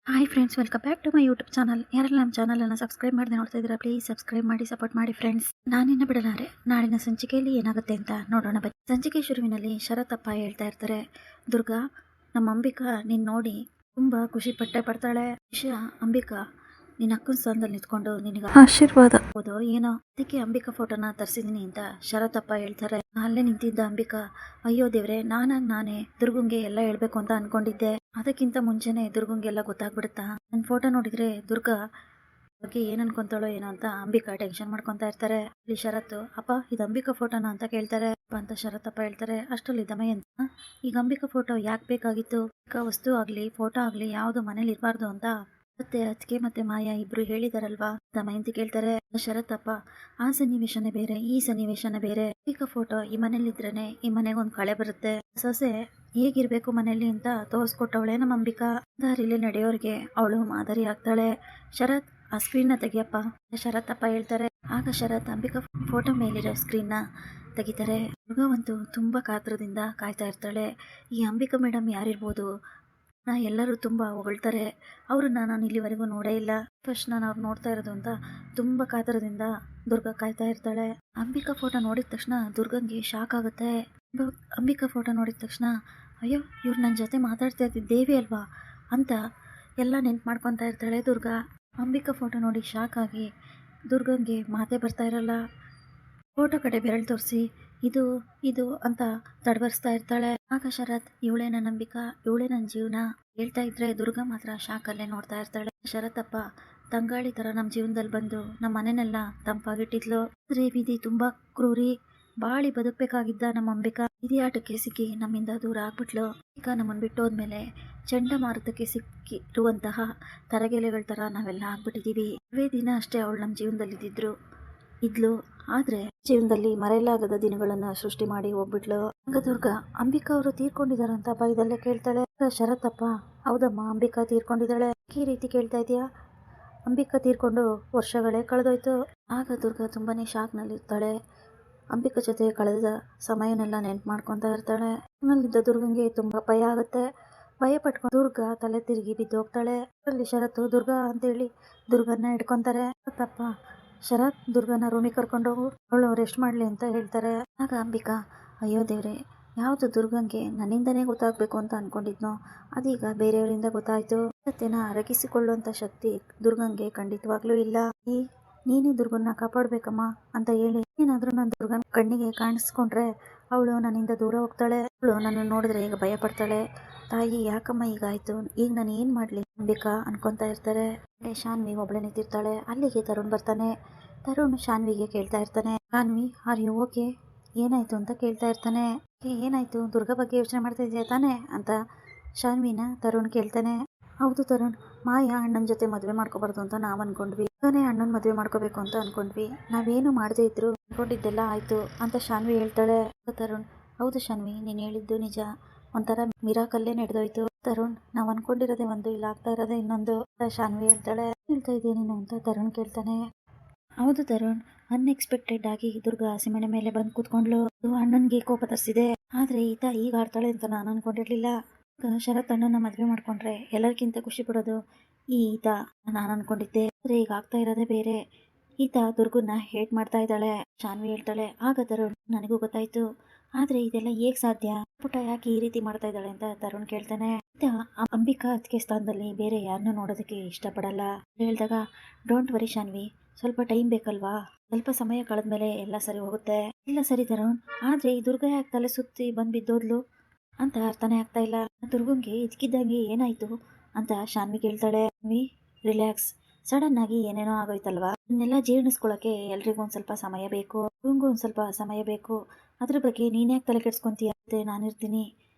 Hi friends, welcome back to my YouTube channel. ಯಾರೆಲ್ಲ ನಮ್ಮ ಚಾನಲನ್ನು ಸಬ್ಸ್ಕ್ರೈಬ್ ಮಾಡದೆ ನೋಡ್ತಾ ಇದ್ದೀರಾ, ಪ್ಲೀಸ್ ಸಬ್ಸ್ಕ್ರೈಬ್ ಮಾಡಿ, ಸಪೋರ್ಟ್ ಮಾಡಿ ಫ್ರೆಂಡ್ಸ್. ನಾನಿನ್ನ ಬಿಡಲಾರೆ. ನಾಳಿನ ಸಂಚಿಕೆಯಲ್ಲಿ ಏನಾಗುತ್ತೆ ಅಂತ ನೋಡೋಣ ಬನ್ನಿ. ಸಂಚಿಕೆ ಶುರುವಿನಲ್ಲಿ ಶರತಪ್ಪ ಹೇಳ್ತಾ ಇರ್ತಾರೆ, ದುರ್ಗಾ, ನಮ್ಮ ಅಂಬಿಕಾ ನಿನ್ನ ನೋಡಿ ತುಂಬ ಖುಷಿ ಪಡ್ತಾಳೆ. ವಿಷಯ ಅಂಬಿಕಾ ನಿನ್ನ ಅಕ್ಕನ ಸ್ಥಾನದಲ್ಲಿ ನಿಂತ್ಕೊಂಡು ನಿನಗೆ ಆಶೀರ್ವಾದ ಹೋದೋ ಏನೋ, ಅದಕ್ಕೆ ಅಂಬಿಕಾ ಫೋಟೋನ ತರಿಸಿದೀನಿ ಅಂತ ಶರತಪ್ಪ ಹೇಳ್ತಾರೆ. ಅಲ್ಲೇ ನಿಂತಿದ್ದ ಅಂಬಿಕಾ, ಅಯ್ಯೋ ದೇವ್ರೆ, ನಾನೇ ದುರ್ಗಂಗೆ ಎಲ್ಲ ಹೇಳ್ಬೇಕು ಅಂತ ಅನ್ಕೊಂಡಿದ್ದೆ. ಅದಕ್ಕಿಂತ ಮುಂಚೆನೆ ದುರ್ಗಂಗೆಲ್ಲ ಗೊತ್ತಾಗ್ಬಿಡುತ್ತಾ? ನನ್ನ ಫೋಟೋ ನೋಡಿದ್ರೆ ದುರ್ಗಾ ಬಗ್ಗೆ ಏನ್ ಅನ್ಕೊಂತಾಳೋ ಏನೋ ಅಂತ ಅಂಬಿಕಾ ಟೆನ್ಷನ್ ಮಾಡ್ಕೊಂತಾ ಇರ್ತಾರೆ. ಇಲ್ಲಿ ಶರತ್, ಅಪ್ಪ ಇದು ಅಂಬಿಕಾ ಫೋಟೋನ ಅಂತ ಕೇಳ್ತಾರೆ. ಅಂತ ಶರತ್ತಪ್ಪ ಹೇಳ್ತಾರೆ, ಅಷ್ಟರಲ್ಲಿ ದಮಯಂತಿ, ಈಗ ಅಂಬಿಕಾ ಫೋಟೋ ಯಾಕೆ ಬೇಕಾಗಿತ್ತು? ವಸ್ತು ಆಗ್ಲಿ ಫೋಟೋ ಆಗ್ಲಿ ಯಾವ್ದು ಮನೇಲಿ ಇರಬಾರ್ದು ಅಂತ ಮತ್ತೆ ಅತ್ತಿಗೆ ಮತ್ತೆ ಮಾಯಾ ಇಬ್ರು ಹೇಳಿದಾರಲ್ವಾ? ದಮಯಂತಿ ಕೇಳ್ತಾರೆ. ಶರತ್ತಪ್ಪ, ಆ ಸನ್ನಿವೇಶನೇ ಬೇರೆ, ಈ ಸನ್ನಿವೇಶನೇ ಬೇರೆ. ಅಂಬಿಕಾ ಫೋಟೋ ಈ ಮನೇಲಿ ಇದ್ರೇನೆ ಈ ಮನೆಗೊಂದು ಕಳೆ ಬರುತ್ತೆ. ಸೊಸೆ ಹೇಗಿರ್ಬೇಕು ಮನೇಲಿ ಅಂತ ತೋರಿಸ್ಕೊಟ್ಟವಳೆ ನಮ್ಮ ಅಂಬಿಕಾ. ದಾರಿಲಿ ನಡೆಯೋರ್ಗೆ ಅವಳು ಮಾದರಿ ಆಗ್ತಾಳೆ. ಶರತ್, ಆ ಸ್ಕ್ರೀನ್ ತೆಗಿಯಪ್ಪ. ಶರತ್ತಪ್ಪ ಹೇಳ್ತಾರೆ. ಆಗ ಶರತ್ ಅಂಬಿಕಾ ಫೋಟೋ ಮೇಲಿರೋ ಸ್ಕ್ರೀನ್ ತೆಗಿತಾರೆ. ಮಗವಂತೂ ತುಂಬಾ ಕಾತ್ರದಿಂದ ಕಾಯ್ತಾ ಇರ್ತಾಳೆ. ಈ ಅಂಬಿಕಾ ಮೇಡಮ್ ಯಾರಿರ್ಬೋದು? ಎಲ್ಲರೂ ತುಂಬಾ ಹೊಗಳ್ತಾರೆ. ಅವ್ರನ್ನ ನಾನು ಇಲ್ಲಿವರೆಗೂ ನೋಡೇ ಇಲ್ಲ. ಫಸ್ಟ್ ನಾನು ಅವ್ರು ನೋಡ್ತಾ ಇರೋದು ಅಂತ ತುಂಬಾ ಕಾತರದಿಂದ ದುರ್ಗಾ ಕಾಯ್ತಾ ಇರ್ತಾಳೆ. ಅಂಬಿಕಾ ಫೋಟೋ ನೋಡಿದ ತಕ್ಷಣ ದುರ್ಗಂಗೆ ಶಾಕ್ ಆಗುತ್ತೆ. ಅಂಬಿಕಾ ಫೋಟೋ ನೋಡಿದ ತಕ್ಷಣ, ಅಯ್ಯೋ, ಇವ್ರು ನನ್ನ ಜೊತೆ ಮಾತಾಡ್ತಾ ಇದ್ದಿದ್ದು ದೇವಿ ಅಲ್ವಾ ಅಂತ ಎಲ್ಲ ನೆನ್ಪು ಮಾಡ್ಕೊತಾ ಇರ್ತಾಳೆ ದುರ್ಗಾ. ಅಂಬಿಕಾ ಫೋಟೋ ನೋಡಿ ಶಾಕ್ ಆಗಿ ದುರ್ಗಂಗೆ ಮಾತೇ ಬರ್ತಾ ಇರಲ್ಲ. ಫೋಟೋ ಕಡೆ ಬೆರಳು ತೋರಿಸಿ ಇದು ಇದು ಅಂತ ತಡವರಿಸ್ತಾ ಇರ್ತಾಳೆ. ಆಗ ಶರತ್, ಇವಳೇ ನನ್ನ ಅಂಬಿಕಾ, ಇವಳೇ ನನ್ನ ಜೀವನ ಹೇಳ್ತಾ ಇದ್ರೆ ದುರ್ಗಾ ಮಾತ್ರ ಶಾಕಲ್ಲೇ ನೋಡ್ತಾ ಇರ್ತಾಳೆ. ಶರತ್ತಪ್ಪ ತಂಗಾಳಿ ತರ ನಮ್ಮ ಜೀವನದಲ್ಲಿ ಬಂದು ನಮ್ಮ ಮನೆನೆಲ್ಲ ತಂಪಾಗಿಟ್ಟಿದ್ಲು. ಆದ್ರೆ ವಿಧಿ ತುಂಬಾ ಕ್ರೂರಿ. ಬಾಳಿ ಬದುಕಬೇಕಾಗಿದ್ದ ನಮ್ಮ ಅಂಬಿಕಾ ವಿಧಿಯಾಟಕ್ಕೆ ಸಿಕ್ಕಿ ನಮ್ಮಿಂದ ದೂರ ಆಗ್ಬಿಟ್ಲು. ಈಗ ನಮ್ಮನ್ನು ಬಿಟ್ಟೋದ್ಮೇಲೆ ಚಂಡಮಾರುತಕ್ಕೆ ಸಿಕ್ಕಿರುವಂತಹ ತರಗೆಲೆಗಳ ತರ ನಾವೆಲ್ಲ ಆಗ್ಬಿಟ್ಟಿದೀವಿ. ಇವೇ ದಿನ ಅಷ್ಟೇ ಅವಳು ನಮ್ಮ ಜೀವನದಲ್ಲಿ ಇದ್ಲು, ಆದ್ರೆ ಜೀವನದಲ್ಲಿ ಮರೆಯಲಾಗದ ದಿನಗಳನ್ನ ಸೃಷ್ಟಿ ಮಾಡಿ ಹೋಗ್ಬಿಟ್ಲು. ಆಗ ದುರ್ಗಾ, ಅಂಬಿಕಾ ಅವರು ತೀರ್ಕೊಂಡಿದಾರಂತ ಭಯದಲ್ಲೇ ಕೇಳ್ತಾಳೆ. ಶರತ್ತಪ್ಪ, ಹೌದಮ್ಮ, ಅಂಬಿಕಾ ತೀರ್ಕೊಂಡಿದ್ದಾಳೆ. ಈ ರೀತಿ ಕೇಳ್ತಾ ಇದೀಯಾ? ಅಂಬಿಕಾ ತೀರ್ಕೊಂಡು ವರ್ಷಗಳೇ ಕಳೆದೋಯ್ತು. ಆಗ ದುರ್ಗಾ ತುಂಬಾನೇ ಶಾಕ್ ನಲ್ಲಿ ಇರ್ತಾಳೆ. ಅಂಬಿಕಾ ಜೊತೆ ಕಳೆದ ಸಮಯನೆಲ್ಲ ನೆನ್ಪು ಮಾಡ್ಕೊತಾ ಇರ್ತಾಳೆ. ನಲ್ಲಿದ್ದ ದುರ್ಗಂಗೆ ತುಂಬಾ ಭಯ ಆಗುತ್ತೆ. ಭಯ ಪಟ್ಕೊಂಡು ದುರ್ಗಾ ತಲೆ ತಿರುಗಿ ಬಿದ್ದೋಗ್ತಾಳೆ. ಅಲ್ಲಿ ಶರತ್ತು ದುರ್ಗಾ ಅಂತೇಳಿ ದುರ್ಗನ್ನ ಹಿಡ್ಕೊಂತಾರೆ. ತಪ್ಪ ಶರತ್, ದುರ್ಗನ ರೂಮಿಗೆ ಕರ್ಕೊಂಡೋಗು, ಅವಳು ರೆಸ್ಟ್ ಮಾಡ್ಲಿ ಅಂತ ಹೇಳ್ತಾರೆ. ಆಗ ಅಂಬಿಕಾ, ಅಯ್ಯೋ ದೇವ್ರೆ, ಯಾವ್ದು ದುರ್ಗಂಗೆ ನನ್ನಿಂದನೇ ಗೊತ್ತಾಗ್ಬೇಕು ಅಂತ ಅನ್ಕೊಂಡಿದ್ನೋ ಅದೀಗ ಬೇರೆಯವರಿಂದ ಗೊತ್ತಾಯ್ತು. ಸತ್ಯನ ಅರಗಿಸಿಕೊಳ್ಳುವಂತ ಶಕ್ತಿ ದುರ್ಗಂಗೆ ಖಂಡಿತವಾಗ್ಲೂ ಇಲ್ಲ. ನೀನೇ ದುರ್ಗನ್ನ ಕಾಪಾಡ್ಬೇಕಮ್ಮ ಅಂತ ಹೇಳಿ, ಏನಾದ್ರೂ ನನ್ನ ದುರ್ಗನ್ ಕಣ್ಣಿಗೆ ಕಾಣಿಸ್ಕೊಂಡ್ರೆ ಅವಳು ನನ್ನಿಂದ ದೂರ ಹೋಗ್ತಾಳೆ. ಅವಳು ನನ್ನ ನೋಡಿದ್ರೆ ಈಗ ಭಯ ಪಡ್ತಾಳೆ. ತಾಯಿ, ಯಾಕಮ್ಮ ಹೀಗಾಯ್ತು? ಈಗ ನಾನು ಏನ್ ಮಾಡ್ಲಿ ಅಂಬಿಕಾ ಅನ್ಕೊಂತಾ ಇರ್ತಾರೆ. ಶಾನ್ವಿ ಒಬ್ಳೆ ನಿಂತಿರ್ತಾಳೆ. ಅಲ್ಲಿಗೆ ತರುಣ್ ಬರ್ತಾನೆ. ತರುಣ್ ಶಾನ್ವಿಗೆ ಕೇಳ್ತಾ ಇರ್ತಾನೆ, ಶಾನ್ವಿ, ಆರ್ ಯು ಓಕೆ? ಏನಾಯ್ತು ಅಂತ ಕೇಳ್ತಾ ಇರ್ತಾನೆ. ಏನಾಯ್ತು? ದುರ್ಗಾ ಬಗ್ಗೆ ಯೋಚನೆ ಮಾಡ್ತಾ ಇದೆಯಾ ತಾನೆ ಅಂತ ಶಾನ್ವಿನ ತರುಣ್ ಕೇಳ್ತಾನೆ. ಹೌದು ತರುಣ್, ಮಾಯಾ ಅಣ್ಣನ ಜೊತೆ ಮದುವೆ ಮಾಡ್ಕೋಬಾರ್ದು ಅಂತ ನಾವ್ ಅನ್ಕೊಂಡ್ವಿ. ನಾನೇ ಅಣ್ಣನ್ ಮದುವೆ ಮಾಡ್ಕೋಬೇಕು ಅಂತ ಅನ್ಕೊಂಡ್ವಿ. ನಾವೇನು ಮಾಡದೇ ಇದ್ರು ಅನ್ಕೊಂಡಿದ್ದೆಲ್ಲ ಆಯ್ತು ಅಂತ ಶಾನ್ವಿ ಹೇಳ್ತಾಳೆ. ತರುಣ್, ಹೌದು ಶಾನ್ವಿ, ನೀನ್ ಹೇಳಿದ್ದು ನಿಜ. ಒಂಥರ ಮಿರಾಕಲ್ಲೇ ನಡೆದೋಯ್ತು. ತರುಣ್, ನಾವ್ ಅನ್ಕೊಂಡಿರೋದೇ ಒಂದು, ಇಲ್ಲ ಆಗ್ತಾ ಇರೋದೇ ಇನ್ನೊಂದು. ಶಾನ್ವಿ ಹೇಳ್ತಾಳೆ. ಹೇಳ್ತಾ ಇದೀಯ ನೀನು ಅಂತ ತರುಣ್ ಕೇಳ್ತಾನೆ. ಹೌದು ತರುಣ್, ಅನ್ಎಕ್ಸ್ಪೆಕ್ಟೆಡ್ ಆಗಿ ದುರ್ಗಾ ಸಿಮಣೆ ಮೇಲೆ ಬಂದು ಕೂತ್ಕೊಂಡ್ಲು. ಅಣ್ಣನ್ಗೆ ಕೋಪ ತರಿಸಿದೆ. ಆದ್ರೆ ಈತ ಈಗ ಆಡ್ತಾಳೆ ಅಂತ ನಾನು ಅನ್ಕೊಂಡಿರ್ಲಿಲ್ಲ. ಶರತ್ ಅಣ್ಣನ ಮದ್ವೆ ಮಾಡ್ಕೊಂಡ್ರೆ ಎಲ್ಲರಿಗಿಂತ ಖುಷಿ ಪಡೋದು ಈತ ನಾನು ಅನ್ಕೊಂಡಿದ್ದೆ. ಆದ್ರೆ ಈಗ ಆಗ್ತಾ ಇರೋದೇ ಬೇರೆ. ಈತ ದುರ್ಗನ್ನ ಹೇಟ್ ಮಾಡ್ತಾ ಇದ್ದಾಳೆ. ಶಾನ್ವಿ ಹೇಳ್ತಾಳೆ. ಆಗ ತರುಣ್, ನನಗೂ ಗೊತ್ತಾಯ್ತು, ಆದ್ರೆ ಇದೆಲ್ಲ ಹೇಗ್ ಸಾಧ್ಯ? ಪುಟ ಯಾಕೆ ಈ ರೀತಿ ಮಾಡ್ತಾ ಇದ್ದಾಳೆ ಅಂತ ತರುಣ್ ಕೇಳ್ತಾನೆ. ಅಂಬಿಕಾ ಅದಕ್ಕೆ ಸ್ಥಾನದಲ್ಲಿ ಬೇರೆ ಯಾರನ್ನೂ ನೋಡೋದಕ್ಕೆ ಇಷ್ಟಪಡಲ್ಲ ಹೇಳ್ದಾಗ, ಡೋಂಟ್ ವರಿ ಶಾನ್ವಿ, ಸ್ವಲ್ಪ ಟೈಮ್ ಬೇಕಲ್ವಾ? ಸ್ವಲ್ಪ ಸಮಯ ಕಳೆದ್ಮೇಲೆ ಎಲ್ಲ ಸರಿ ಹೋಗುತ್ತೆ. ಇಲ್ಲ ಸರಿ ತರುಣ್, ಆದ್ರೆ ಈ ದುರ್ಗಾ ಯಾಕೆ ತಲೆ ಸುತ್ತಿ ಬಂದ್ ಬಿದ್ದೋದ್ಲು ಅಂತ ಅರ್ಥನೇ ಆಗ್ತಾ ಇಲ್ಲ. ದುರ್ಗಂಗೆ ಇದಕ್ಕಿದ್ದಂಗೆ ಏನಾಯ್ತು ಅಂತ ಶಾನ್ವಿ ಕೇಳ್ತಾಳೆ. ರಿಲ್ಯಾಕ್ಸ್, ಸಡನ್ ಆಗಿ ಏನೇನೋ ಆಗೋಯ್ತಲ್ವಾ, ಇದನ್ನೆಲ್ಲ ಜೀರ್ಣಿಸ್ಕೊಳಕ್ಕೆ ಎಲ್ರಿಗೂ ಒಂದ್ ಸ್ವಲ್ಪ ಸಮಯ ಬೇಕು, ದುರ್ಗಂಗೂ ಒಂದ್ ಸ್ವಲ್ಪ ಸಮಯ ಬೇಕು. ಅದ್ರ ಬಗ್ಗೆ ನೀನ್ ಯಾಕೆ ತಲೆ ಕೆಡ್ಸ್ಕೊಂತೀಯ, ನಾನಿರ್ತೀನಿ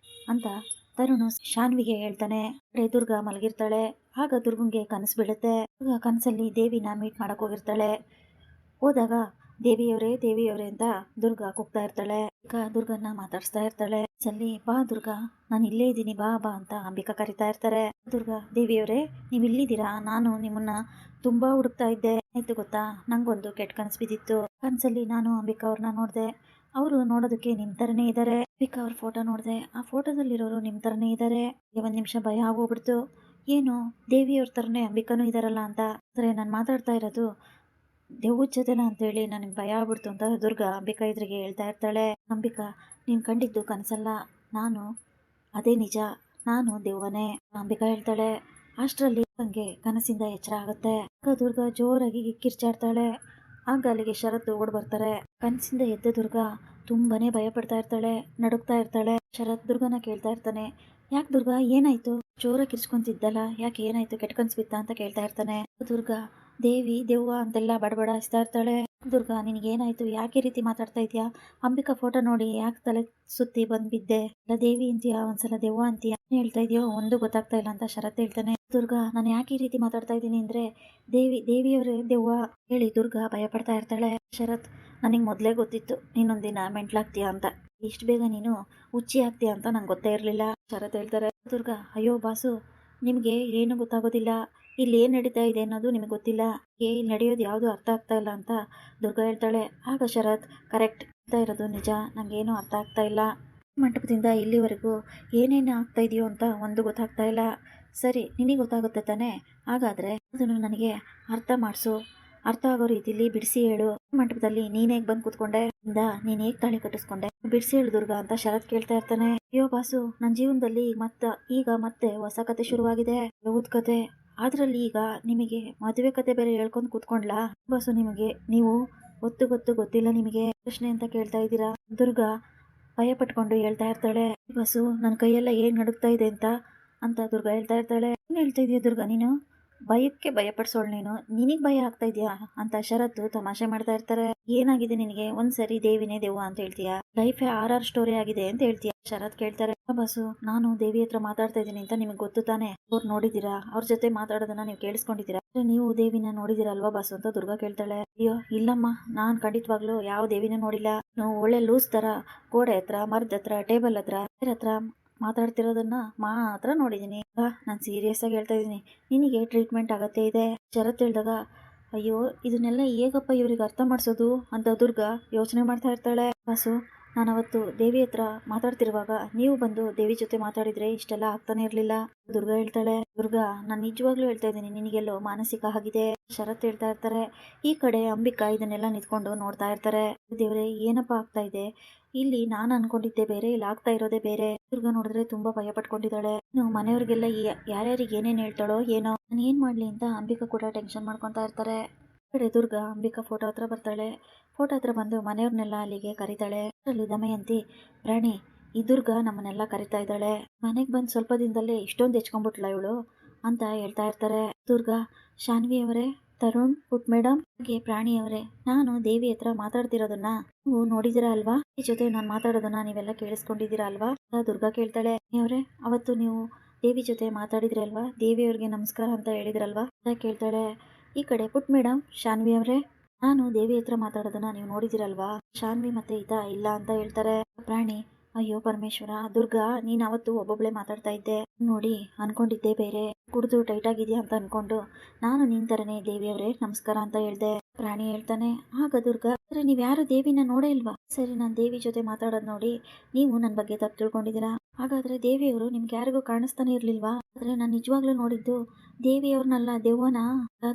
ಅಂತ ತರುಣ್ ಶಾನ್ವಿಗೆ ಹೇಳ್ತಾನೆ. ದುರ್ಗಾ ಮಲಗಿರ್ತಾಳೆ. ಆಗ ದುರ್ಗಂಗೆ ಕನಸು ಬೀಳುತ್ತೆ. ಕನಸಲ್ಲಿ ದೇವಿನ ಮೀಟ್ ಮಾಡಕ್ ಹೋಗಿರ್ತಾಳೆ. ಹೋದಾಗ ದೇವಿಯವರೇ ಅಂತ ದುರ್ಗಾ ಕೂಗ್ತಾ ಇರ್ತಾಳೆ. ಈಗ ದುರ್ಗನ್ನ ಮಾತಾಡಿಸ್ತಾ ಇರ್ತಾಳೆ. ಸಲ್ಲಿ, ಬಾ ದುರ್ಗಾ, ನಾನು ಇಲ್ಲೇ ಇದ್ದೀನಿ, ಬಾ ಬಾ ಅಂತ ಅಂಬಿಕಾ ಕರಿತಾ ಇರ್ತಾರೆ. ದುರ್ಗಾ, ದೇವಿಯವರೇ, ನೀವ್ ಇಲ್ಲಿದ್ದೀರಾ? ನಾನು ನಿಮ್ಮನ್ನ ತುಂಬಾ ಹುಡುಕ್ತಾ ಇದ್ದೆ. ಆಯ್ತು ಗೊತ್ತಾ, ನಂಗೊಂದು ಕೆಟ್ಟ ಕನಸು ಬಿದ್ದಿತ್ತು. ಕನಸಲ್ಲಿ ನಾನು ಅಂಬಿಕಾ ಅವ್ರನ್ನ ನೋಡ್ದೆ. ಅವರು ನೋಡೋದಕ್ಕೆ ನಿಮ್ ತರನೇ ಇದ್ದಾರೆ. ಅಂಬಿಕಾ ಅವ್ರ ಫೋಟೋ ನೋಡ್ದೆ. ಆ ಫೋಟೋದಲ್ಲಿರೋರು ನಿಮ್ ತರನೇ ಇದ್ದಾರೆ. ಒಂದ್ ನಿಮಿಷ ಭಯ ಆಗೋಗ್ಬಿಡ್ತು. ಏನು ದೇವಿಯವ್ರ ಥರನೇ ಅಂಬಿಕಾನೂ ಇದ್ದಾರಲ್ಲ ಅಂತ. ಆದರೆ ನಾನು ಮಾತಾಡ್ತಾ ಇರೋದು ದೆವ್ವದ ಜೊತೆನ ಅಂತೇಳಿ ನನಗೆ ಭಯ ಆಗ್ಬಿಡ್ತು ಅಂತ ದುರ್ಗಾ ಅಂಬಿಕಾ ಎದುರಿಗೆ ಹೇಳ್ತಾ ಇರ್ತಾಳೆ. ಅಂಬಿಕಾ, ನೀನು ಕಂಡಿದ್ದು ಕನಸಲ್ಲ, ನಾನು ಅದೇ ನಿಜ, ನಾನು ದೆವ್ವನೇ. ಅಂಬಿಕಾ ಹೇಳ್ತಾಳೆ. ಅಷ್ಟರಲ್ಲಿ ನನಗೆ ಕನಸಿಂದ ಎಚ್ಚರ ಆಗುತ್ತೆ. ಆಗ ದುರ್ಗಾ ಜೋರಾಗಿ ಕಿರ್ಚಾಡ್ತಾಳೆ. ಆಗ ಅಲ್ಲಿಗೆ ಶರತ್ ಓಡ್ ಬರ್ತಾರೆ. ಕನಸಿಂದ ಎದ್ದ ದುರ್ಗಾ ತುಂಬಾನೇ ಭಯ ಪಡ್ತಾ ಇರ್ತಾಳೆ, ನಡುಗ್ತಾ ಇರ್ತಾಳೆ. ಶರತ್ ದುರ್ಗನ ಕೇಳ್ತಾ ಇರ್ತಾನೆ, ಯಾಕೆ ದುರ್ಗಾ ಏನಾಯ್ತು, ಜೋರಾಗಿ ಕಿರ್ಚ್ಕೊಂತಿದ್ದಲ್ಲ, ಯಾಕೆ ಏನಾಯ್ತು, ಕೆಟ್ಟ ಕನ್ಸು ಬಿತ್ತಾ ಅಂತ ಕೇಳ್ತಾ ಇರ್ತಾನೆ. ದುರ್ಗಾ ದೇವಿ ದೆವ್ವ ಅಂತೆಲ್ಲ ಬಡಬಡಿಸ್ತಾ ಇರ್ತಾಳೆ. ದುರ್ಗಾ ನಿನಗೇನಾಯ್ತು, ಯಾಕೆ ಈ ರೀತಿ ಮಾತಾಡ್ತಾ ಇದೀಯಾ, ಅಂಬಿಕಾ ಫೋಟೋ ನೋಡಿ ಯಾಕೆ ತಲೆ ಸುತ್ತಿ ಬಂದ್ ಬಿದ್ದೆ, ಇಲ್ಲ ದೇವಿ ಅಂತೀಯಾ ಒಂದ್ಸಲ ದೆವ್ವ ಅಂತೀಯಾ, ಏನ್ ಹೇಳ್ತಾ ಇದೆಯೋ ಒಂದು ಗೊತ್ತಾಗ್ತಾ ಇಲ್ಲ ಅಂತ ಶರತ್ ಹೇಳ್ತಾನೆ. ದುರ್ಗಾ ನಾನು ಯಾಕೆ ಈ ರೀತಿ ಮಾತಾಡ್ತಾ ಇದ್ದೀನಿ ಅಂದ್ರೆ ದೇವಿಯವರೇ ದೆವ್ವ ಹೇಳಿ ದುರ್ಗಾ ಭಯ ಪಡ್ತಾ ಇರ್ತಾಳೆ. ಶರತ್, ನನಗೆ ಮೊದಲೇ ಗೊತ್ತಿತ್ತು ನೀನೊಂದಿನ ಮೆಂಟ್ಲಾಗ್ತೀಯಾ ಅಂತ, ಇಷ್ಟು ಬೇಗ ನೀನು ಹುಚ್ಚಿ ಆಗ್ತೀಯಾ ಅಂತ ನಂಗೆ ಗೊತ್ತೇ ಇರಲಿಲ್ಲ. ಶರತ್ ಹೇಳ್ತಾರೆ. ದುರ್ಗಾ, ಅಯ್ಯೋ ಬಾಸು, ನಿಮಗೆ ಏನು ಗೊತ್ತಾಗೋದಿಲ್ಲ, ಇಲ್ಲಿ ಏನು ನಡೀತಾ ಇದೆ ಅನ್ನೋದು ನಿಮಗೆ ಗೊತ್ತಿಲ್ಲ, ಇಲ್ಲಿ ನಡೆಯೋದು ಯಾವುದು ಅರ್ಥ ಆಗ್ತಾ ಇಲ್ಲ ಅಂತ ದುರ್ಗಾ ಹೇಳ್ತಾಳೆ. ಆಗ ಶರತ್, ಕರೆಕ್ಟ್, ಆಗ್ತಾ ಇರೋದು ನಿಜ, ನಂಗೇನು ಅರ್ಥ ಆಗ್ತಾ ಇಲ್ಲ, ಮಂಟಪದಿಂದ ಇಲ್ಲಿವರೆಗೂ ಏನೇನು ಆಗ್ತಾ ಇದೆಯೋ ಅಂತ ಒಂದು ಗೊತ್ತಾಗ್ತಾ ಇಲ್ಲ. ಸರಿ, ನಿನಗೆ ಗೊತ್ತಾಗುತ್ತೆ ತಾನೇ, ಹಾಗಾದರೆ ಅದನ್ನು ನನಗೆ ಅರ್ಥ ಮಾಡಿಸು, ಅರ್ಥ ಆಗೋ ರೀತಿಲಿ ಬಿಡಿಸಿ ಹೇಳು. ಮಂಟಪದಲ್ಲಿ ನೀನ್ ಹೇಗೆ ಬಂದು ಕೂತ್ಕೊಂಡೆ, ನೀನ್ ಹೇಗೆ ತಾಳಿ ಕಟ್ಟಿಸ್ಕೊಂಡೆ, ಬಿಡಿಸಿ ಹೇಳು ದುರ್ಗಾ ಅಂತ ಶರತ್ ಕೇಳ್ತಾ ಇರ್ತಾನೆ. ಅಯ್ಯೋ ಬಾಸು, ನನ್ನ ಜೀವನದಲ್ಲಿ ಈಗ ಮತ್ತೆ ಹೊಸ ಕತೆ ಶುರುವಾಗಿದೆ, ದೆವ್ವದ ಕತೆ. ಅದರಲ್ಲಿ ಈಗ ನಿಮಗೆ ಮದುವೆ ಕತೆ ಬೇರೆ ಹೇಳ್ಕೊಂಡು ಕೂತ್ಕೊಂಡ್ಲಾ ಬಾಸು, ನೀವು ಗೊತ್ತಿಲ್ಲ ನಿಮಗೆ ಪ್ರಶ್ನೆ ಅಂತ ಕೇಳ್ತಾ ಇದ್ದೀರಾ. ದುರ್ಗಾ ಭಯ ಪಟ್ಕೊಂಡು ಹೇಳ್ತಾ ಇರ್ತಾಳೆ. ಬಸ್ಸು, ನನ್ನ ಕೈಯೆಲ್ಲ ಏನ್ ನಡುಗ್ತಾ ಇದೆ ಅಂತ ದುರ್ಗಾ ಹೇಳ್ತಾ ಇರ್ತಾಳೆ. ಏನ್ ಹೇಳ್ತಾ ಇದೀಯ ದುರ್ಗಾ, ನೀನು ಭಯಕ್ಕೆ ಭಯ ಪಡಿಸೋಳು, ನಿನಗೆ ಭಯ ಆಗ್ತಾ ಇದೆಯಾ ಅಂತ ಶರತ್ತು ತಮಾಷೆ ಮಾಡ್ತಾ ಇರ್ತಾರೆ. ಏನಾಗಿದೆ ನಿನಗೆ, ಒಂದ್ಸರಿ ದೇವಿನೇ ದೆವ್ವ ಅಂತ ಹೇಳ್ತೀಯಾ, ಲೈಫ್ ಆರ್ ಸ್ಟೋರಿ ಆಗಿದೆ ಅಂತ ಹೇಳ್ತೀಯಾ. ಶರತ್ ಕೇಳ್ತಾರೆ. ಬಸ್ಸು, ನಾನು ದೇವಿ ಹತ್ರ ಮಾತಾಡ್ತಾ ಇದ್ದೀನಿ ಅಂತ ನಿಮಗೆ ಗೊತ್ತು ತಾನೆ, ಅವ್ರು ನೋಡಿದೀರಾ, ಅವ್ರ ಜೊತೆ ಮಾತಾಡೋದನ್ನ ನೀವು ಕೇಳಿಸ್ಕೊಂಡಿದ್ದೀರಾ, ನೀವು ದೇವಿನ ನೋಡಿದಿರಾ ಅಲ್ವಾ ಬಾಸು ಅಂತ ದುರ್ಗಾ ಕೇಳ್ತಾಳೆ. ಅಯ್ಯೋ ಇಲ್ಲಮ್ಮ, ನಾನ್ ಖಂಡಿತವಾಗ್ಲೂ ಯಾವ ದೇವಿನ ನೋಡಿಲ್ಲ, ನೀವು ಒಳ್ಳೆ ಲೂಸ್ ತರ ಗೋಡೆ ಹತ್ರ, ಮರದ ಹತ್ರ, ಟೇಬಲ್ ಹತ್ರ ಮಾತಾಡ್ತಿರೋದನ್ನ ಮಾತ್ರ ನೋಡಿದೀನಿ. ನಾನು ಸೀರಿಯಸ್ ಆಗಿ ಹೇಳ್ತಾ ಇದ್ದೀನಿ, ನಿನಗೆ ಟ್ರೀಟ್ಮೆಂಟ್ ಅಗತ್ಯ ಇದೆ. ಶರತ್ ಹೇಳಿದಾಗ, ಅಯ್ಯೋ ಇದನ್ನೆಲ್ಲ ಹೇಗಪ್ಪ ಇವ್ರಿಗೆ ಅರ್ಥ ಮಾಡಿಸೋದು ಅಂತ ದುರ್ಗಾ ಯೋಚನೆ ಮಾಡ್ತಾ ಇರ್ತಾಳೆ. ಬಾಸು, ನಾನು ಅವತ್ತು ದೇವಿ ಹತ್ರ ಮಾತಾಡ್ತಿರುವಾಗ ನೀವು ಬಂದು ದೇವಿ ಜೊತೆ ಮಾತಾಡಿದ್ರೆ ಇಷ್ಟೆಲ್ಲ ಆಗ್ತಾನೆ ಇರ್ಲಿಲ್ಲ. ದುರ್ಗಾ ಹೇಳ್ತಾಳೆ. ದುರ್ಗಾ, ನಾನು ನಿಜವಾಗ್ಲೂ ಹೇಳ್ತಾ ಇದ್ದೀನಿ, ನಿನಗೆಲ್ಲೋ ಮಾನಸಿಕ ಆಗಿದೆ. ಶರತ್ ಹೇಳ್ತಾ ಇರ್ತಾರೆ. ಈ ಕಡೆ ಅಂಬಿಕಾ ಇದನ್ನೆಲ್ಲ ನಿಂತ್ಕೊಂಡು ನೋಡ್ತಾ ಇರ್ತಾರೆ. ದೇವ್ರೆ, ಏನಪ್ಪಾ ಆಗ್ತಾ ಇದೆ ಇಲ್ಲಿ, ನಾನು ಅನ್ಕೊಂಡಿದ್ದೆ ಬೇರೆ, ಇಲ್ಲಿ ಆಗ್ತಾ ಇರೋದೇ ಬೇರೆ. ದುರ್ಗಾ ನೋಡಿದ್ರೆ ತುಂಬಾ ಭಯ ಪಟ್ಕೊಂಡಿದ್ದಾಳೆ. ಮನೆಯವ್ರಿಗೆಲ್ಲ ಯಾರ್ಯಾರಿಗೆ ಏನೇನ್ ಹೇಳ್ತಾಳೋ ಏನೋ, ನಾನು ಏನ್ ಮಾಡ್ಲಿ ಅಂತ ಅಂಬಿಕಾ ಕೂಡ ಟೆನ್ಷನ್ ಮಾಡ್ಕೊಂತಾ ಇರ್ತಾರೆ. ಕಡೆ ದುರ್ಗಾ ಅಂಬಿಕಾ ಫೋಟೋ ಹತ್ರ ಬರ್ತಾಳೆ. ಫೋಟೋ ಹತ್ರ ಬಂದು ಮನೆಯವ್ರನ್ನೆಲ್ಲ ಅಲ್ಲಿಗೆ ಕರೀತಾಳೆ. ಅದರಲ್ಲಿ ದಮಯಂತಿ, ಪ್ರಾಣಿ, ಈ ದುರ್ಗಾ ನಮ್ಮನ್ನೆಲ್ಲ ಕರಿತಾ ಇದ್ದಾಳೆ, ಮನೆಗೆ ಬಂದು ಸ್ವಲ್ಪ ದಿನದಲ್ಲೇ ಇಷ್ಟೊಂದು ಹೆಚ್ಕೊಂಡ್ಬಿಟ್ಲ ಇವಳು ಅಂತ ಹೇಳ್ತಾ ಇರ್ತಾರೆ. ದುರ್ಗಾ, ಶಾನ್ವಿ ಅವರೇ, ತರುಣ್, ಪುಟ್ ಮೇಡಮ್, ಹಾಗೆ ಪ್ರಾಣಿ ಅವರೇ, ನಾನು ದೇವಿ ಹತ್ರ ಮಾತಾಡ್ತಿರೋದನ್ನ ನೀವು ನೋಡಿದಿರಾ ಅಲ್ವಾ, ಈ ಜೊತೆ ನಾನು ಮಾತಾಡೋದನ್ನ ನೀವೆಲ್ಲ ಕೇಳಿಸ್ಕೊಂಡಿದ್ದೀರಾ ಅಲ್ವಾ. ದುರ್ಗಾ ಕೇಳ್ತಾಳೆ. ಅವರೇ, ಅವತ್ತು ನೀವು ದೇವಿ ಜೊತೆ ಮಾತಾಡಿದ್ರಿ ಅಲ್ವಾ, ದೇವಿಯವ್ರಿಗೆ ನಮಸ್ಕಾರ ಅಂತ ಹೇಳಿದ್ರಲ್ವಾ ಅಂತ ಕೇಳ್ತಾಳೆ. ಈ ಕಡೆ ಪುಟ್ ಮೇಡಮ್, ಶಾನ್ವಿ ಅವರೇ, ನಾನು ದೇವಿ ಹತ್ರ ಮಾತಾಡೋದನ್ನ ನೀವು ನೋಡಿದಿರಲ್ವಾ, ಶಾನ್ವಿ ಮತ್ತೆ ಇಲ್ಲ ಅಂತ ಹೇಳ್ತಾರೆ. ಪ್ರಾಣಿ, ಅಯ್ಯೋ ಪರಮೇಶ್ವರ, ದುರ್ಗಾ, ನೀನ್ ಅವತ್ತು ಒಬ್ಬೊಬ್ಳೆ ಮಾತಾಡ್ತಾ ಇದ್ದೆ ನೋಡಿ, ಅನ್ಕೊಂಡಿದ್ದೆ ಬೇರೆ, ಕುಡಿದು ಟೈಟ್ ಆಗಿದ್ಯಾ ಅಂತ ಅನ್ಕೊಂಡು ನಾನು ನಿನ್ ತರನೇ ದೇವಿಯವ್ರೆ ನಮಸ್ಕಾರ ಅಂತ ಹೇಳ್ದೆ. ಪ್ರಾಣಿ ಹೇಳ್ತಾನೆ. ಆಗ ದುರ್ಗಾ, ಸರಿ ನೀವ್ ಯಾರು ದೇವಿನ ನೋಡೇ ಇಲ್ವಾ, ಸರಿ ನಾನ್ ದೇವಿ ಜೊತೆ ಮಾತಾಡೋದ್ ನೋಡಿ ನೀವು ನನ್ ಬಗ್ಗೆ ತಪ್ಪು ತಿಳ್ಕೊಂಡಿದ್ದೀರಾ, ಹಾಗಾದ್ರೆ ದೇವಿಯವರು ನಿಮ್ಗೆ ಯಾರಿಗೂ ಕಾಣಿಸ್ತಾನೆ ಇರ್ಲಿಲ್ವಾ, ಆದ್ರೆ ನಾನು ನಿಜವಾಗ್ಲೂ ನೋಡಿದ್ದು ದೇವಿಯವ್ರನ್ನಲ್ಲ, ದೆವ್ವನ.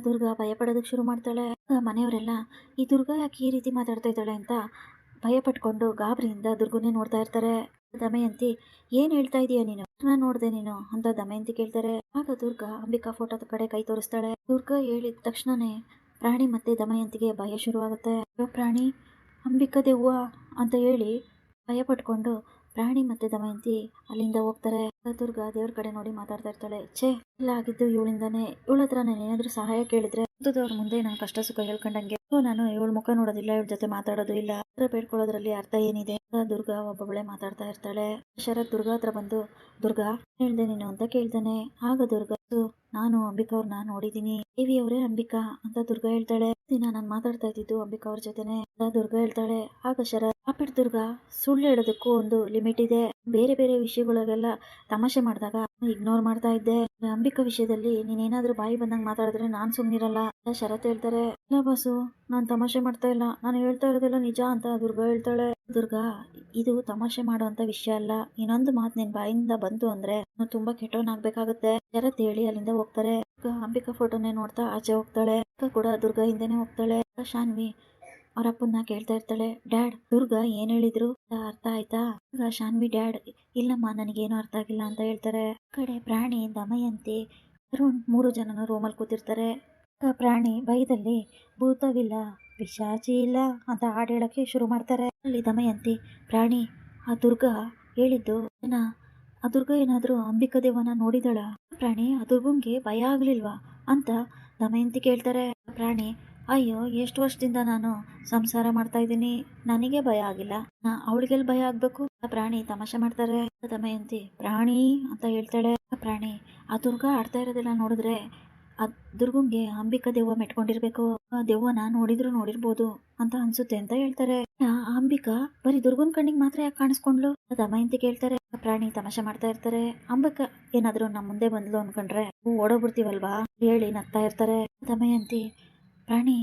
ದುರ್ಗಾ ಭಯ ಪಡೋದಕ್ಕೆ ಶುರು ಮಾಡ್ತಾಳೆ. ಮನೆಯವರೆಲ್ಲ ಈ ದುರ್ಗಾ ಯಾಕೆ ಈ ರೀತಿ ಮಾತಾಡ್ತಾ ಇದ್ದಾಳೆ ಅಂತ ಭಯ ಪಟ್ಕೊಂಡು ಗಾಬರಿಯಿಂದ ದುರ್ಗುನೇ ನೋಡ್ತಾ ಇರ್ತಾರೆ. ದಮಯಂತಿ, ಏನ್ ಹೇಳ್ತಾ ಇದೀಯ ನೀನು, ನಾನು ನೋಡ್ದೆ ನೀನು ಅಂತ ದಮಯಂತಿ ಕೇಳ್ತಾರೆ. ಆಗ ದುರ್ಗಾ ಅಂಬಿಕಾ ಫೋಟೋದ ಕಡೆ ಕೈ ತೋರಿಸ್ತಾಳೆ. ದುರ್ಗಾ ಹೇಳಿದ ತಕ್ಷಣನೇ ಪ್ರಾಣಿ ಮತ್ತೆ ದಮಯಂತಿಗೆ ಭಯ ಶುರುವಾಗುತ್ತೆ. ಪ್ರಾಣಿ, ಅಂಬಿಕಾ ದೆವ್ವ ಅಂತ ಹೇಳಿ ಭಯ ಪಟ್ಕೊಂಡು ಪ್ರಾಣಿ ಮತ್ತೆ ದಮಯಂತಿ ಅಲ್ಲಿಂದ ಹೋಗ್ತಾರೆ. ದುರ್ಗಾ ದೇವ್ರ ಕಡೆ ನೋಡಿ ಮಾತಾಡ್ತಾ ಇರ್ತಾಳೆ. ಛೇ, ಎಲ್ಲ ಆಗಿದ್ದು ಇವಳಿಂದಾನೆ, ಇವಳ ಹತ್ರ ನಾನು ಏನಾದ್ರೂ ಸಹಾಯ ಕೇಳಿದ್ರೆ ಅವ್ರ ಮುಂದೆ ನಾನು ಕಷ್ಟ ಸುಖ ಹೇಳ್ಕೊಂಡಂಗೆ, ನಾನು ಇವಳ ಮುಖ ನೋಡೋದಿಲ್ಲ, ಇವಳ ಜೊತೆ ಮಾತಾಡೋದು ಇಲ್ಲ, ಹತ್ರ ಬೇಡ್ಕೊಳ್ಳೋದ್ರಲ್ಲಿ ಅರ್ಥ ಏನಿದೆ. ದುರ್ಗಾ ಒಬ್ಬೊಬ್ಬಳೆ ಮಾತಾಡ್ತಾ ಇರ್ತಾಳೆ. ಶರತ್ ದುರ್ಗಾ ಹತ್ರ ಬಂದು, ದುರ್ಗಾ ಹೇಳ್ದೆ ನೀನು ಅಂತ ಕೇಳ್ತಾನೆ. ಆಗ ದುರ್ಗಾ, ನಾನು ಅಂಬಿಕಾ ಅವ್ರನ್ನ ನೋಡಿದೀನಿ, ದೇವಿ ಅವರೇ ಅಂಬಿಕಾ ಅಂತ ದುರ್ಗಾ ಹೇಳ್ತಾಳೆ. ದಿನ ನಾನು ಮಾತಾಡ್ತಾ ಇದ್ದಿದ್ದು ಅಂಬಿಕಾ ಅವ್ರ ಜೊತೆನೆ ದುರ್ಗಾ ಹೇಳ್ತಾಳೆ. ಆಗ ಶರತ್, ಆಪಿಟ್ ದುರ್ಗಾ, ಸುಳ್ಳು ಹೇಳೋದಕ್ಕೂ ಒಂದು ಲಿಮಿಟ್ ಇದೆ, ಬೇರೆ ಬೇರೆ ವಿಷಯಗಳಿಗೆಲ್ಲ ತಮಾಷೆ ಮಾಡಿದಾಗ ಇಗ್ನೋರ್ ಮಾಡ್ತಾ ಇದ್ದೆ, ಅಂಬಿಕಾ ವಿಷಯದಲ್ಲಿ ನೀನೇನಾದ್ರೂ ಬಾಯಿ ಬಂದಂಗ್ ಮಾತಾಡಿದ್ರೆ ನಾನ್ ಸುಮ್ನಿರಲ್ಲ. ಶರತ್ ಹೇಳ್ತಾರೆ. ಇಲ್ಲ ಬಾಸು, ನಾನು ತಮಾಷೆ ಮಾಡ್ತಾ ಇಲ್ಲ, ನಾನು ಹೇಳ್ತಾ ಇರೋದೆಲ್ಲ ನಿಜ ಅಂತ ದುರ್ಗಾ ಹೇಳ್ತಾಳೆ. ದುರ್ಗಾ, ಇದು ತಮಾಷೆ ಮಾಡೋಂಥ ವಿಷಯ ಅಲ್ಲ. ಇನ್ನೊಂದು ಮಾತು ನಿನ್ ಬಾಯಿಂದ ಬಂತು ಅಂದ್ರೆ ನಾನು ತುಂಬಾ ಕೆಟ್ಟವನಾಗ್ಬೇಕಾಗತ್ತೆ. ಶರತ್ ಹೇಳಿ ಅಲ್ಲಿಂದ ಹೋಗ್ತಾರೆ. ಅಂಬಿಕಾ ಫೋಟೋನೇ ನೋಡ್ತಾ ಆಚೆ ಹೋಗ್ತಾಳೆ. ಅಕ್ಕ ಕೂಡ ದುರ್ಗಾ ಹಿಂದೆನೆ ಹೋಗ್ತಾಳೆ. ಶಾನ್ವಿ ಅವ್ರ ಅಪ್ಪನ್ನ ಕೇಳ್ತಾ ಇರ್ತಾಳೆ, ಡ್ಯಾಡ್ ದುರ್ಗಾ ಏನ್ ಹೇಳಿದ್ರು ಅರ್ಥ ಆಯ್ತಾ? ಆಗ ಶಾನ್ವಿ ಡ್ಯಾಡ್ ಇಲ್ಲಮ್ಮ ನನಗೇನು ಅರ್ಥ ಆಗಿಲ್ಲ ಅಂತ ಹೇಳ್ತಾರೆ. ಕಡೆ ಪ್ರಾಣಿ, ದಮಯಂತಿ, ಅರುಣ್ 3 ಜನನು ರೂಮಲ್ಲಿ ಕೂತಿರ್ತಾರೆ. ಪ್ರಾಣಿ ಭಯದಲ್ಲಿ ಭೂತವಿಲ್ಲ, ಪಿಶಾಚಿ ಇಲ್ಲ ಅಂತ ಹಾಡು ಹೇಳಕ್ಕೆ ಶುರು ಮಾಡ್ತಾರೆ. ಅಲ್ಲಿ ದಮಯಂತಿ, ಪ್ರಾಣಿ ಆ ದುರ್ಗಾ ಹೇಳಿದ್ದು ಆ ದುರ್ಗಾ ಏನಾದ್ರೂ ಅಂಬಿಕಾ ದೇವನ ನೋಡಿದಳ? ಪ್ರಾಣಿ, ಆ ದುರ್ಗಂಗೆ ಭಯ ಆಗ್ಲಿಲ್ವಾ ಅಂತ ದಮಯಂತಿ ಕೇಳ್ತಾರೆ. ಪ್ರಾಣಿ, ಅಯ್ಯೋ ಎಷ್ಟು ವರ್ಷದಿಂದ ನಾನು ಸಂಸಾರ ಮಾಡ್ತಾ ಇದ್ದೀನಿ, ನನಗೆ ಭಯ ಆಗಿಲ್ಲ, ಅವಳಿಗೆಲ್ಲಿ ಭಯ ಆಗ್ಬೇಕು? ಪ್ರಾಣಿ ತಮಾಷೆ ಮಾಡ್ತಾರೆ. ದಮಯಂತಿ ಪ್ರಾಣಿ ಅಂತ ಹೇಳ್ತಾಳೆ. ಪ್ರಾಣಿ, ಆ ದುರ್ಗಾ ಆಡ್ತಾ ಇರೋದೆಲ್ಲ ನೋಡಿದ್ರೆ ಆ ದುರ್ಗಂಗೆ ಅಂಬಿಕಾ ದೆವ್ವ ಮೆಟ್ಕೊಂಡಿರ್ಬೇಕು, ಆ ದೆವ್ವನ ನೋಡಿರ್ಬೋದು ಅಂತ ಅನ್ಸುತ್ತೆ ಅಂತ ಹೇಳ್ತಾರೆ. ಅಂಬಿಕಾ ಬರೀ ದುರ್ಗನ್ ಕಣ್ಣಿಗೆ ಮಾತ್ರ ಯಾಕೆ ಕಾಣಿಸ್ಕೊಂಡ್ಲು? ದಮಯಂತಿ ಕೇಳ್ತಾರೆ. ಪ್ರಾಣಿ ತಮಾಷೆ ಮಾಡ್ತಾ ಇರ್ತಾರೆ. ಅಂಬಿಕಾ ಏನಾದ್ರು ನಮ್ಮ ಮುಂದೆ ಬಂದ್ಲು ಅನ್ಕೊಂಡ್ರೆ ಓಡೋಗ್ಬಿಡ್ತೀವಲ್ವಾ ಹೇಳಿ ನಗ್ತಾ ಇರ್ತಾರೆ. ದಮಯಂತಿ, ಪ್ರಾಣಿ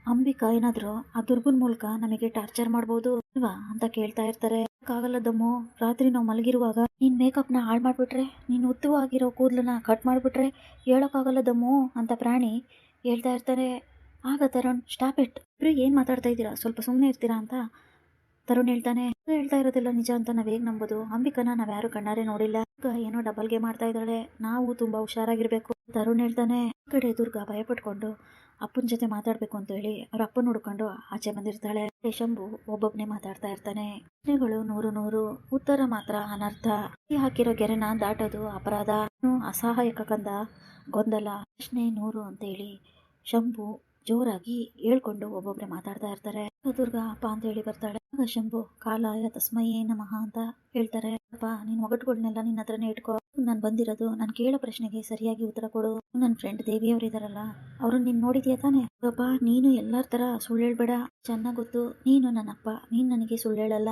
ಅಂಬಿಕಾ ಏನಾದ್ರು ಆ ದುರ್ಗನ್ ಮೂಲಕ ನಮಗೆ ಟಾರ್ಚರ್ ಮಾಡ್ಬೋದು ಅಲ್ವಾ ಅಂತ ಕೇಳ್ತಾ ಇರ್ತಾರೆ. ಆಗಲ್ಲ ದಮ್ಮು, ರಾತ್ರಿ ನಾವು ಮಲಗಿರುವಾಗ ನಿನ್ ಮೇಕಪ್ನ ಹಾಳು ಮಾಡ್ಬಿಟ್ರೆ, ನೀನು ಉತ್ತವಾಗಿರೋ ಕೂದಲನ್ನ ಕಟ್ ಮಾಡ್ಬಿಟ್ರೆ ಹೇಳೋಕ್ಕಾಗಲ್ಲ ದಮ್ಮು ಅಂತ ಪ್ರಾಣಿ ಹೇಳ್ತಾ ಇರ್ತಾರೆ. ಆಗ ತರುಣ್, ಸ್ಟಾಪ್ ಇಟ್, ಇಬ್ರು ಏನ್ ಮಾತಾಡ್ತಾ ಇದ್ದೀರಾ, ಸ್ವಲ್ಪ ಸುಮ್ಮನೆ ಇರ್ತೀರಾ ಅಂತ ತರುಣ್ ಹೇಳ್ತಾನೆ. ಹೇಳ್ತಾ ಇರೋದೆಲ್ಲ ನಿಜ ಅಂತ ನಾವ್ ಹೇಗ್ ನಂಬೋದು? ಅಂಬಿಕನ ನಾವ್ ಯಾರು ಕಣ್ಣಾರೆ ನೋಡಿಲ್ಲ, ಏನೋ ಡಬಲ್ ಗೇಮ್ ಮಾಡ್ತಾ ಇದ್ದಾಳೆ, ನಾವು ತುಂಬಾ ಹುಷಾರಾಗಿರ್ಬೇಕು. ತರುಣ್ ಹೇಳ್ತಾನೆ. ಕಡೆ ದುರ್ಗಾ ಭಯಪಟ್ಕೊಂಡು ಅಪ್ಪನ ಜೊತೆ ಮಾತಾಡ್ಬೇಕು ಅಂತ ಹೇಳಿ ಅವ್ರ ಅಪ್ಪನ ಹುಡ್ಕೊಂಡು ಆಚೆ ಬಂದಿರ್ತಾಳೆ. ಶಂಭು ಒಬ್ಬೊಬ್ನೇ ಮಾತಾಡ್ತಾ ಇರ್ತಾನೆ. ಪ್ರಶ್ನೆಗಳು 100 ಉತ್ತರ ಮಾತ್ರ ಅನರ್ಥ. ಹಾಕಿರೋ ಗೆರೆನ ದಾಟೋದು ಅಪರಾಧ. ಅಸಹಾಯಕ ಕಂದ ಗೊಂದಲ. ಪ್ರಶ್ನೆ 100 ಅಂತ ಹೇಳಿ ಶಂಭು ಜೋರಾಗಿ ಹೇಳ್ಕೊಂಡು ಒಬ್ಬೊಬ್ರೆ ಮಾತಾಡ್ತಾ ಇರ್ತಾರೆ. ದುರ್ಗಾ ಅಪ್ಪ ಅಂತ ಹೇಳಿ ಬರ್ತಾಳೆ. ಆಗ ಶಂಭು ಕಾಲಾಯ ತಸ್ಮೈ ನಮಃ ಅಂತ ಹೇಳ್ತಾರೆ. ಅಪ್ಪ ನಿನ್ ಒಗಟುಗಳನ್ನೆಲ್ಲ ನಿನ್ನ ಹತ್ರನೇ ಇಟ್ಕೋ, ನಾನು ಬಂದಿರೋದು ನಾನು ಕೇಳೋ ಪ್ರಶ್ನೆಗೆ ಸರಿಯಾಗಿ ಉತ್ತರ ಕೊಡು. ನನ್ನ ಫ್ರೆಂಡ್ ದೇವಿಯವ್ರು ಇದಾರಲ್ಲ, ಅವ್ರನ್ನ ನೀನ್ ನೋಡಿದ್ಯಾ ತಾನೆ? ಅಪ್ಪ ನೀನು ಎಲ್ಲಾರ ತರ ಸುಳ್ಳು ಹೇಳ್ಬೇಡ, ಚೆನ್ನಾಗ್ ಗೊತ್ತು ನೀನು ನನ್ನಪ್ಪ, ನೀನ್ ನನಗೆ ಸುಳ್ಳು ಹೇಳಲ್ಲ.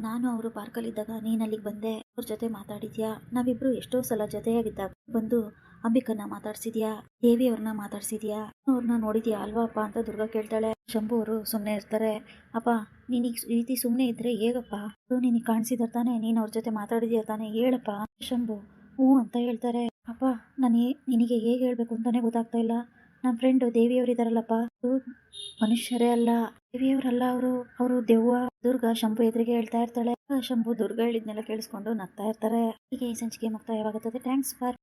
ನಾನು ಅವರು ಪಾರ್ಕಲ್ಲಿ ಇದ್ದಾಗ ನೀನ್ ಅಲ್ಲಿಗೆ ಬಂದೆ, ಅವ್ರ ಜೊತೆ ಮಾತಾಡಿದ್ಯಾ, ನಾವಿಬ್ರು ಎಷ್ಟೋ ಸಲ ಜೊತೆಯಾಗಿದ್ದಾಗ ಬಂದು ಅಂಬಿಕನ್ನ ಮಾತಾಡ್ಸಿದ್ಯಾ, ದೇವಿಯವ್ರನ್ನ ಮಾತಾಡ್ಸಿದ್ಯಾ, ಅವ್ರನ್ನ ನೋಡಿದ್ಯಾ ಅಲ್ವಾ ಅಪ್ಪ ಅಂತ ದುರ್ಗಾ ಕೇಳ್ತಾಳೆ. ಶಂಭು ಅವರು ಸುಮ್ಮನೆ ಇರ್ತಾರೆ. ಅಪ್ಪ ನೀನೀಗ ಈ ರೀತಿ ಸುಮ್ಮನೆ ಇದ್ರೆ ಹೇಗಪ್ಪ? ನಿನಗೆ ಕಾಣಿಸಿದಾರ ತಾನೆ, ನೀನು ಅವ್ರ ಜೊತೆ ಮಾತಾಡಿದ್ಯಾ ತಾನೆ, ಹೇಳಪ್ಪ. ಶಂಭು ಹ್ಞೂ ಅಂತ ಹೇಳ್ತಾರೆ. ಅಪ್ಪ ನಿನಗೆ ಹೇಗೆ ಹೇಳ್ಬೇಕು ಅಂತಾನೆ ಗೊತ್ತಾಗ್ತಾ ಇಲ್ಲ. ನಮ್ಮ ಫ್ರೆಂಡು ದೇವಿಯವ್ರಿದಾರಲ್ಲಪ್ಪ, ಮನುಷ್ಯರೇ ಅಲ್ಲ, ದೇವಿಯವರಲ್ಲ ಅವರು ದೆವ್ವ. ದುರ್ಗಾ ಶಂಭು ಎದುರಿಗೆ ಹೇಳ್ತಾ ಇರ್ತಾಳೆ. ಶಂಭು ದುರ್ಗಾ ಹೇಳಿದ್ನೆಲ್ಲ ಕೇಳಿಸ್ಕೊಂಡು ನಗ್ತಾ ಇರ್ತಾರೆ. ಹೀಗೆ ಈ ಸಂಚಿಕೆ ಮುಕ್ತಾಯವಾಗುತ್ತದೆ. Thanks for